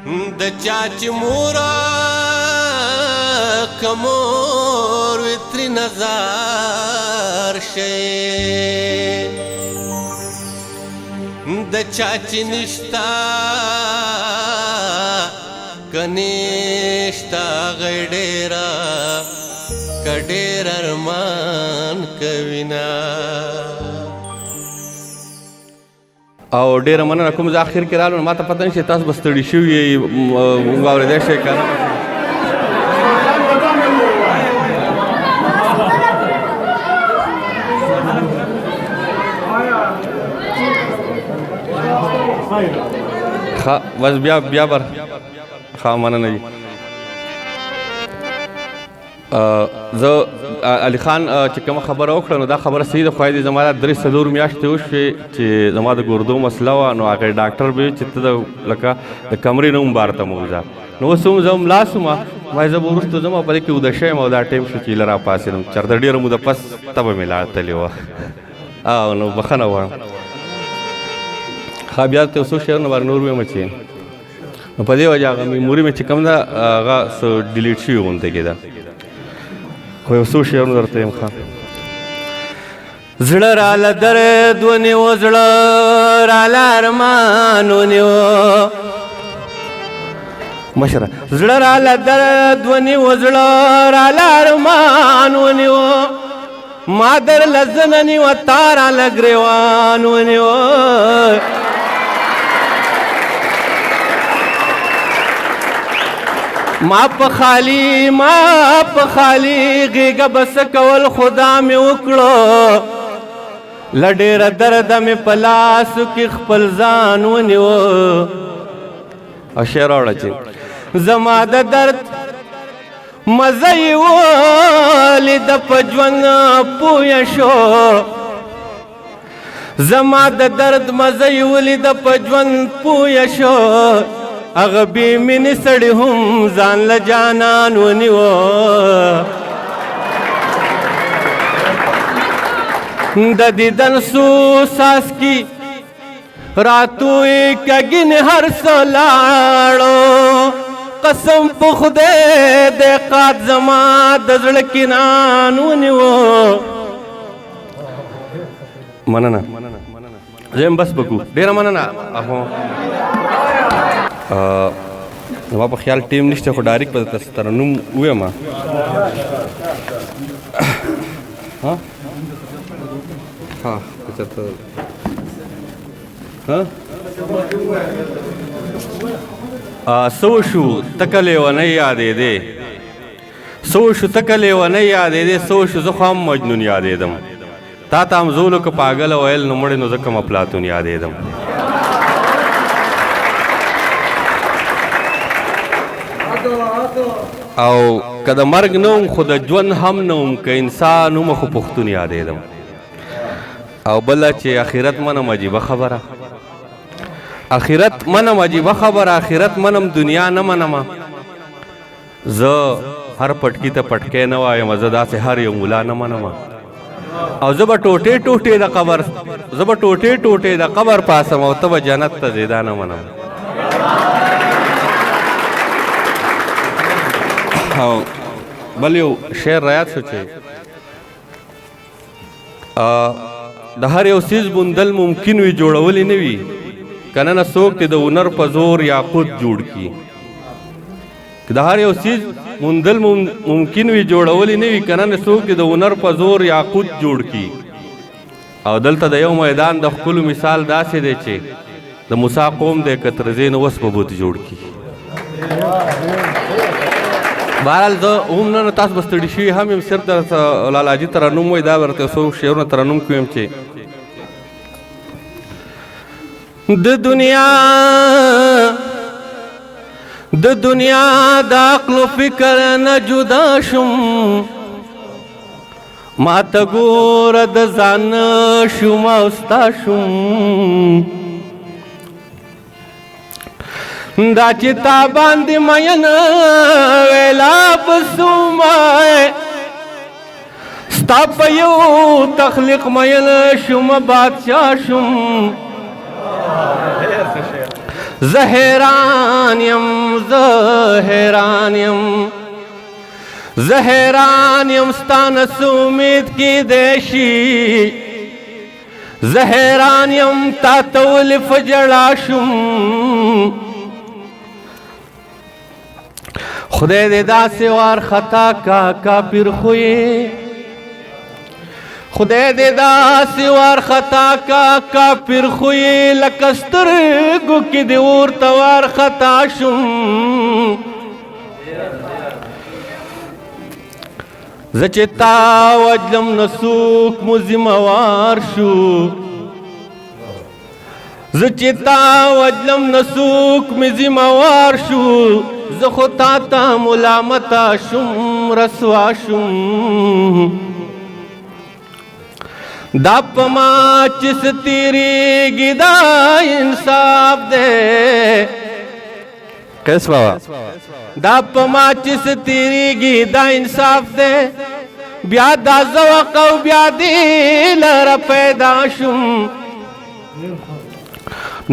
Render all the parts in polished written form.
د چا چې مورا کمور وتری نظر شي د چا چې نشتا کنيشتا غډېرا کډېر ارمان کوینا او ډېره مننه کوم زه اخر کې رالم ما ته پته نشي تاسو به ستړي شوي یئ موږ اورېدی شئ که نه ښه بس بیا بر ښه مننه جي زه علي خان چې کومه خبره وکړه نو دا خبره صحیح ده خدای دې زما دا 3-4 میاشتې وشوې چې زما د ګردو مسله وه نو هغې ډاکټر به وي چې ته لکه د کمرې نه هم بار ته مه وځه نو اوس هم زه هم لاس وم وایي زه به وروسته ځم او په دې کې اوده شوی او دا ټایم شو چې ایله راپاڅېدم چېرته ډېره موده پس تبه مې لا تلې وه او نو بښنه غواړم ښه بیا ته یو څو شیرونه بار نور ویم چې نو په دې وجه هغه میموري مې چې کوم ده هغه څه ډیلیټ شوي غوندې کېده خو یو څو شیرونه درته یم ښه زړه راله درد ونیو زړه راله ارمان ونیو مشره زړه راله درد ونیو زړه راله ارمان ونیو ما درله زه ننیوه تا راله ګرېوان ونیو ما په خالی غېږه بس کول خدا مې وکړو له ډېره درده مې په لاسو کې خپل ځان ونیوه او شعر راوړه چې زما د درد مزه یې ولیده په ژوند پویه شو زما د درد مزه یې ولیده په ژوند پویه شو هغه بې مینې سړي هم ځان له جانان ونیوه د دیدن سو ساسکي راتوی کګین هر څه لاړو قسم په خدای د قات زما د زړه کینان ونیوه مننه زه هم بس بکو ډېره مننه زما په خیال ټیم نشته خو ډایرکټ به درته ترنم ووایم ها چېرته څه وشو ته که لیونی یادېدې څه وشو ته که لیونی یادېدې څه وشو زه خو هم مجنون یادېدم تا ته همزولو که پاګله ویل نو مړې نو زه کوم افلاطون یادېدم او که د مرګ نه وم خو د ژوند هم نه وم که انسان ومه خو پښتون یادېدم او بله چې اخرت منم عجیبه خبره اخرت منم عجیبه خبره اخرت منم دنیا نه منمه زه هر پټکي ته پټکی نه وایم زه داسې هر یو ملا نه منمه او زه به ټوټې ټوټې د قبر پاسم او ته به جنت ته ځې دا نه منم او بل یو شعر رایاد شو چې د هر یو څیز موندل ممکن وي جوړولی نه وي که نه څوک دې د هنر په زور یاقوت جوړ کړي د هر یو څیز موندل ممکن وي جوړولی نه وي که نه څوک دې د هنر په زور یاقوت جوړ کړي او دلته د یو میدان د ښکلو مثال داسې دی چې د موسی قوم دی که تر ځای نه اوس به بت جوړ کړي بهرحال زه هم نه تاسو به ستړي شوي هم یم صرف درته لالاجي ترنم وایي دا به درته یو څو شعرونه ترنم کوم چې د دنیا د عقل و فکر نه جدا شم ما ته ګوره د ځان شوم او ستا شوم دا چې تا باندې مین ویلا بسومای ستا په یو تخلیق مین شوم بادشاه شوم زهران یم ستانه سو امید کی دیشی زهران یم تا تول فجڑا شم خدای دې داسې وار خطا کا کافر خوی خدای دې داسې وار خطا کا کافر خوی لکه سترګو کې دې ورته وار خطا شم زه چې تا وجلم نه څوک مو ذموار شو زه چې تا وجلم نه څوک مې ذموار شو زه خو تا ته ملامته شم رسوا شم دا په ما چې څه تېرېږي دا انصاف دی قیس بابا دا په ما چې څه تېرېږي دا انصاف دی بیا دا ذوق او بیا دې لره پیدا شم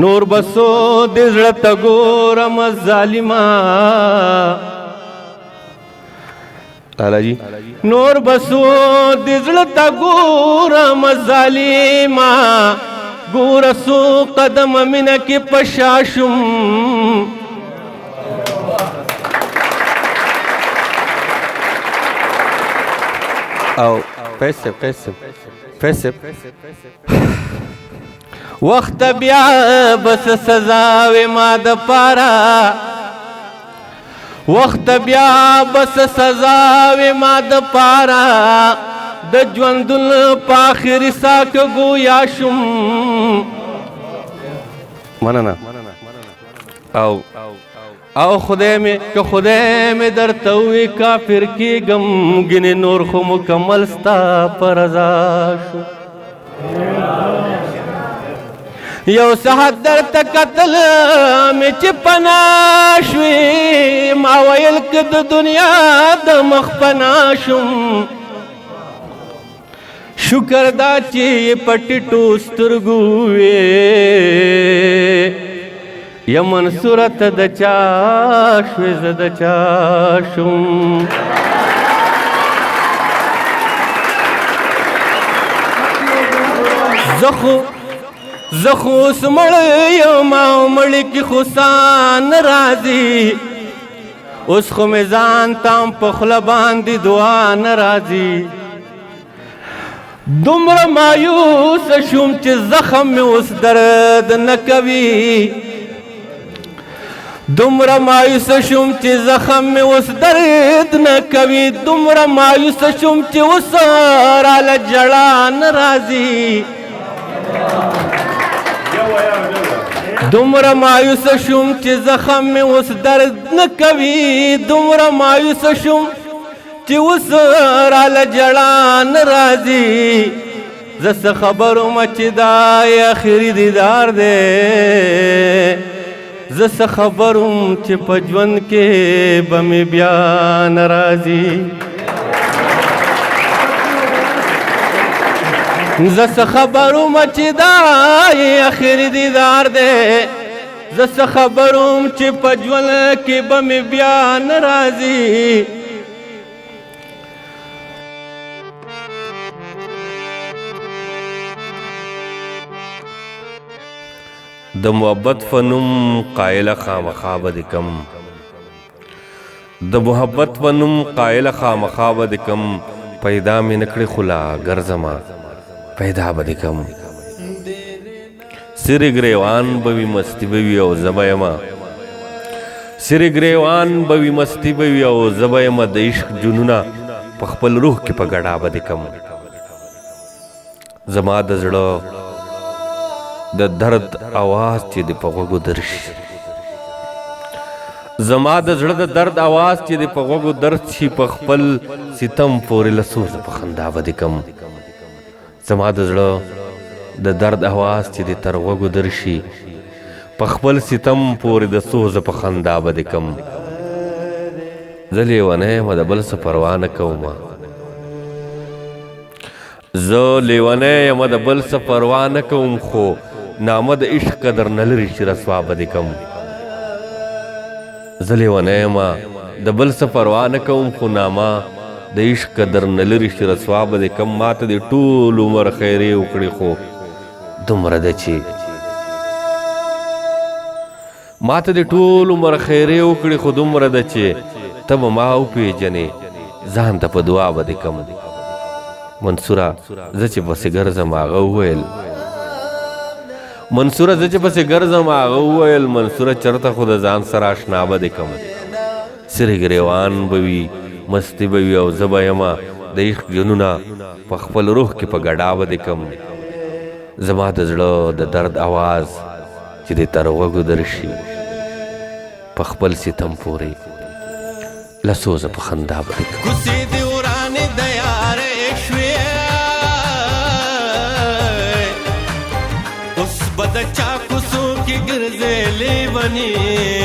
نور بسو دې زړه ته ګورم ظالما لالا جی نور بسو دې زړه ته ګورم ظالما ګوره څو قدم مینه کې پشا شم او پیسے وقت بیا بس سزاوی ما د پارا وقت بیا بس سزاوی ما د پارا د ژوندون په آخري ساه کې ګویا شم مننه او خدای می درته وی کافر کېږم ګنې نور خو مکمل ستا په رضا شو یو ساعت درته کتل مې چې پناه شوې ما ویل که د دنیا د مخ پناه شم شکر دا چې په ټیټو سترګو وې یمن صورت د چا شوې زه د چا شم زه خو اوس مړ یم او مړي کې خو سان راځي اوس خو مې ځان تام په خوله باندې دعا نه راځي دومره مایوس شوم چې زخم مې اوس درد نه کوي دومره مایوس شوم چې زخم مې اوس درد نه کوي دومره مایوس شوم چې اوس راله ژړا نه راځي دومره مایوس شوم چې زخم مې اوس درد نه کوي دومره مایوس شوم چې اوس راله ژړا نه راځي زه څه خبر وم چې دا آخري دیدار دی زه څه خبر وم چې په ژوند کې به مې بیا نه راځي زه څه خبر وم چې دا آخري دیدار دی زه څه خبر وم چې په ژوند کې به مې بیا نه راځي د محبت فنم قائل خامخا به دې کم د محبت فنم قائل خامخا به دې کم پیدا مې نه کړې خلا ګرځما پیدا به دې کم سر ګریوان به وي مستی به وي او زبه یمه سر ګریوان به وي مستی به وي او زبه یمه د عشق جنونه په خپل روح کې په ګډا به دې کم زما د زړه د درد आवाज چې د په غوږو درشي زما د زړه د درد आवाज چې د په غوږو درد شي په خپل ستم پورې لسوز په خندا به دې کم زما د زړه د درد आवाज چې د تر غوږو درشي په خپل ستم پورې د سوز په خندا به دې کم زه لیونی یم د بل څه پروا نه کوم زه لیونی یم د بل څه پروا نه کوم خو نامه د عشق قدر نه لري چې رسوا به دې کم زه لیونی ما د بل څه پروا نه کوم خو نامه د عشق قدر نه لري چې رسوا به دې کم ماته دې ټول عمر خیرې وکړې خو دومره ده چې ماته دې ټول عمر خیرې وکړې خو دومره ده چې ته به ما وپېژنې ځان ته په دعا به دې کم منصوره زه چې پسې ګرځم هغه وویل منصوره چرته خو د ځان سره اشنا به دې کم سرې ګریوان به وي مستی به وي او زه به یمه د عشق جنونه په خپل روح کې په ګډا به دې کم زما د زړه د درد آواز چې دې تر غوږو درشي په خپل ستم پورې لسوزه په خندا به دې کم کوڅې دې ورانې د یارې شوې اوس به د چا کوڅو کې ګرځېلې ونې